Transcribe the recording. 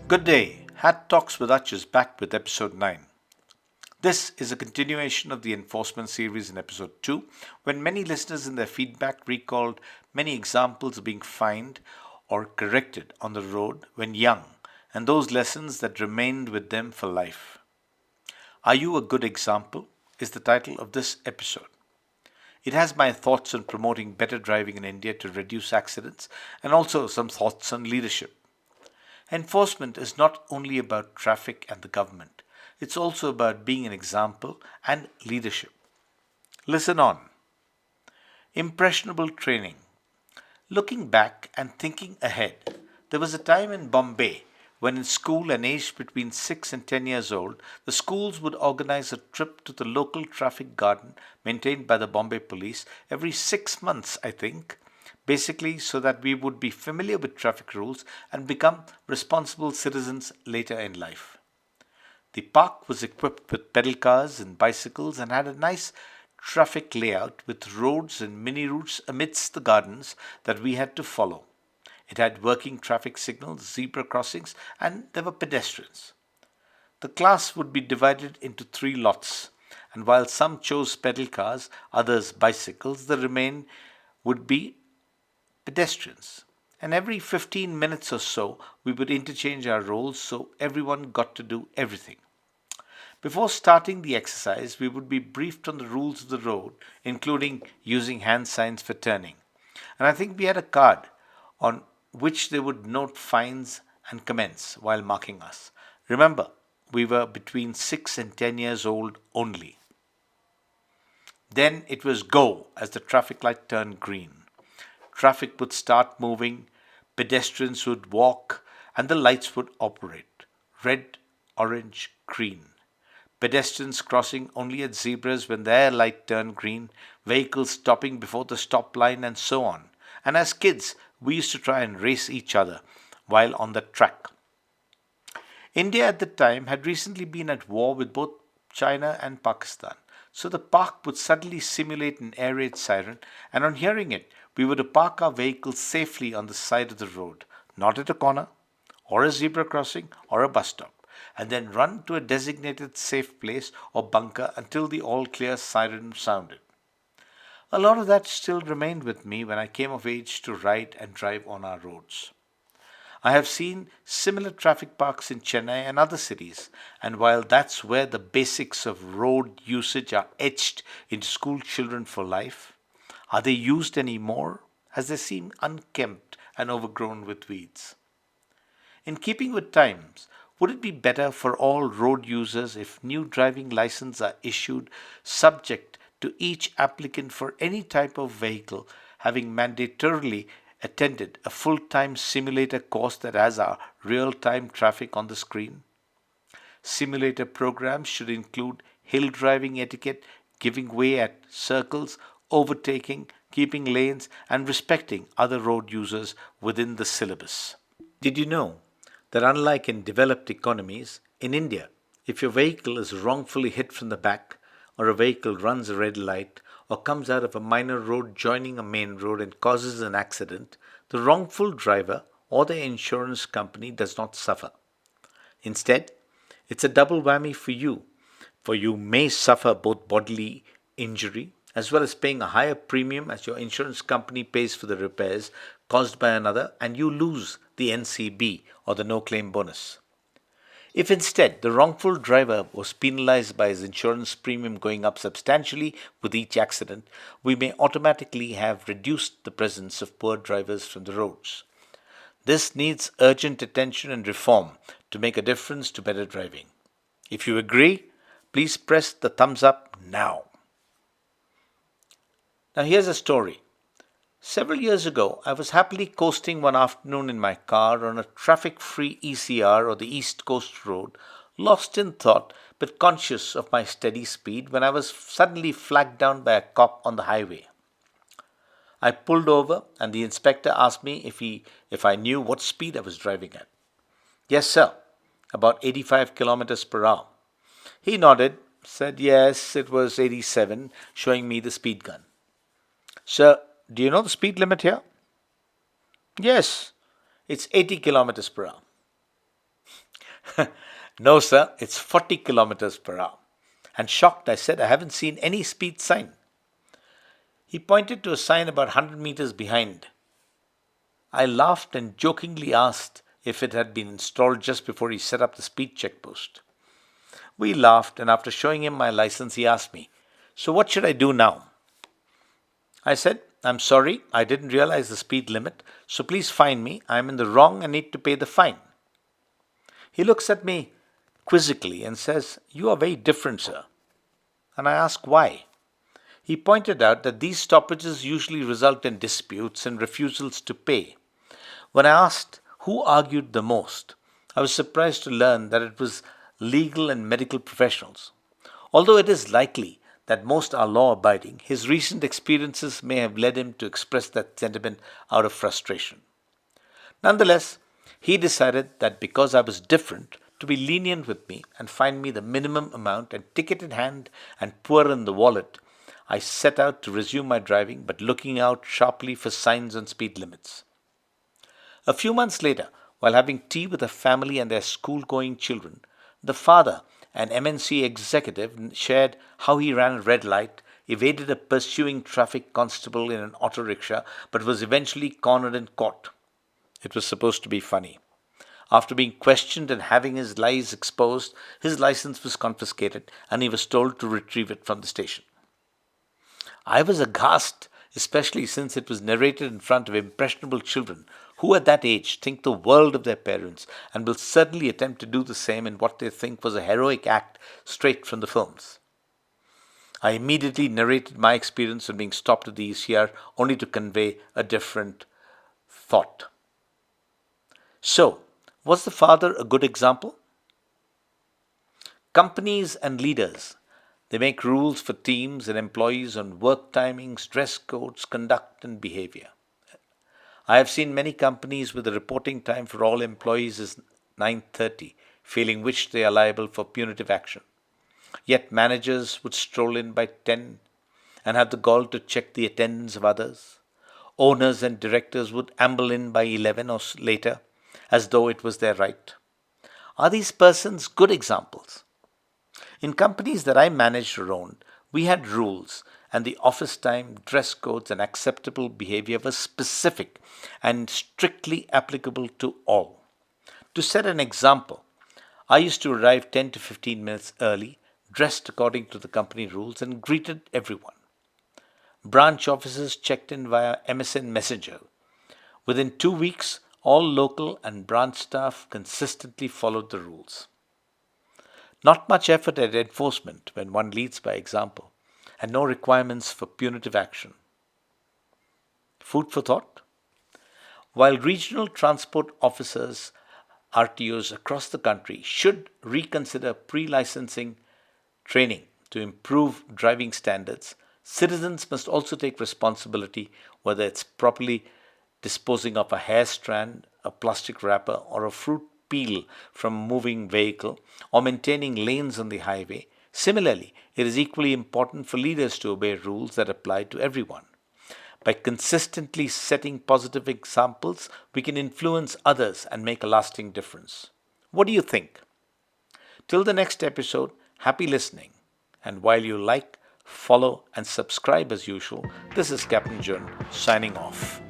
Good day. Hat Talks with Hutch is back with episode 9. This is a continuation of the enforcement series in episode 2, when many listeners in their feedback recalled many examples of being fined or corrected on the road when young, and those lessons that remained with them for life. Are You a Good Example? Is the title of this episode. It has my thoughts on promoting better driving in India to reduce accidents and also some thoughts on leadership. Enforcement is not only about traffic and the government, it's also about being an example and leadership. Listen on. Impressionable training. Looking back and thinking ahead, there was a time in Bombay when in school and aged between 6 and 10 years old, the schools would organize a trip to the local traffic garden maintained by the Bombay police every 6 months, I think, basically so that we would be familiar with traffic rules and become responsible citizens later in life. The park was equipped with pedal cars and bicycles and had a nice traffic layout with roads and mini routes amidst the gardens that we had to follow. It had working traffic signals, zebra crossings, and there were pedestrians. The class would be divided into 3 lots, and while some chose pedal cars, others bicycles, the remainder would be pedestrians. And every 15 minutes or so, we would interchange our roles so everyone got to do everything. Before starting the exercise, we would be briefed on the rules of the road, including using hand signs for turning. And I think we had a card on which they would note fines and comments while marking us. Remember, we were between 6 and 10 years old only. Then it was go as the traffic light turned green. Traffic would start moving, pedestrians would walk, and the lights would operate. Red, orange, green. Pedestrians crossing only at zebras when their light turned green, vehicles stopping before the stop line, and so on. And as kids, we used to try and race each other while on the track. India at the time had recently been at war with both China and Pakistan, so the park would suddenly simulate an air raid siren, and on hearing it, we were to park our vehicles safely on the side of the road, not at a corner, or a zebra crossing, or a bus stop, and then run to a designated safe place or bunker until the all clear siren sounded. A lot of that still remained with me when I came of age to ride and drive on our roads. I have seen similar traffic parks in Chennai and other cities, and while that's where the basics of road usage are etched into school children for life, are they used anymore as they seem unkempt and overgrown with weeds? In keeping with times, would it be better for all road users if new driving licenses are issued subject to each applicant for any type of vehicle having mandatorily attended a full-time simulator course that has our real-time traffic on the screen? Simulator programs should include hill driving etiquette, giving way at circles, overtaking, keeping lanes, and respecting other road users within the syllabus. Did you know that unlike in developed economies, in India, if your vehicle is wrongfully hit from the back, or a vehicle runs a red light, or comes out of a minor road joining a main road and causes an accident, the wrongful driver or the insurance company does not suffer. Instead, it's a double whammy for you may suffer both bodily injury as well as paying a higher premium as your insurance company pays for the repairs caused by another, and you lose the NCB or the no claim bonus. If instead the wrongful driver was penalized by his insurance premium going up substantially with each accident, we may automatically have reduced the presence of poor drivers from the roads. This needs urgent attention and reform to make a difference to better driving. If you agree, please press the thumbs up now. Now here's a story. Several years ago, I was happily coasting one afternoon in my car on a traffic-free ECR or the East Coast Road, lost in thought but conscious of my steady speed when I was suddenly flagged down by a cop on the highway. I pulled over and the inspector asked me if I knew what speed I was driving at. Yes, sir, about 85 kilometers per hour. He nodded, said yes, it was 87, showing me the speed gun. Sir, do you know the speed limit here? Yes, it's 80 kilometers per hour. No, sir, it's 40 kilometers per hour. And shocked, I said, I haven't seen any speed sign. He pointed to a sign about 100 meters behind. I laughed and jokingly asked if it had been installed just before he set up the speed check post. We laughed, and after showing him my license, he asked me, "So what should I do now?" I said, "I'm sorry, I didn't realize the speed limit, so please fine me. I'm in the wrong and need to pay the fine." He looks at me quizzically and says, "You are very different, sir." And I ask why. He pointed out that these stoppages usually result in disputes and refusals to pay. When I asked who argued the most, I was surprised to learn that it was legal and medical professionals. Although it is likely that most are law abiding, his recent experiences may have led him to express that sentiment out of frustration. Nonetheless, he decided that because I was different, to be lenient with me and fine me the minimum amount and ticket in hand and poor in the wallet. I set out to resume my driving, but looking out sharply for signs on speed limits. A few months later, while having tea with a family and their school going children, the father, an MNC executive, shared how he ran a red light, evaded a pursuing traffic constable in an auto rickshaw, but was eventually cornered and caught. It was supposed to be funny. After being questioned and having his lies exposed, his license was confiscated and he was told to retrieve it from the station. I was aghast, especially since it was narrated in front of impressionable children who at that age think the world of their parents and will certainly attempt to do the same in what they think was a heroic act straight from the films. I immediately narrated my experience of being stopped at the ECR only to convey a different thought. So, was the father a good example? Companies and leaders, they make rules for teams and employees on work timings, dress codes, conduct, and behavior. I have seen many companies with the reporting time for all employees is 9:30, failing which they are liable for punitive action. Yet managers would stroll in by 10 and have the gall to check the attendance of others. Owners and directors would amble in by 11 or later, as though it was their right. Are these persons good examples? In companies that I managed or owned, we had rules, and the office time, dress codes, and acceptable behavior were specific and strictly applicable to all. To set an example, I used to arrive 10 to 15 minutes early, dressed according to the company rules, and greeted everyone. Branch officers checked in via MSN Messenger. Within 2 weeks, all local and branch staff consistently followed the rules. Not much effort at enforcement when one leads by example, and no requirements for punitive action. Food for thought? While regional transport officers, RTOs across the country, should reconsider pre licensing training to improve driving standards, citizens must also take responsibility, whether it's properly disposing of a hair strand, a plastic wrapper, or a fruit peel from a moving vehicle, or maintaining lanes on the highway. Similarly, it is equally important for leaders to obey rules that apply to everyone. By consistently setting positive examples, we can influence others and make a lasting difference. What do you think? Till the next episode, happy listening. And while you like, follow, and subscribe as usual, this is Captain Jun signing off.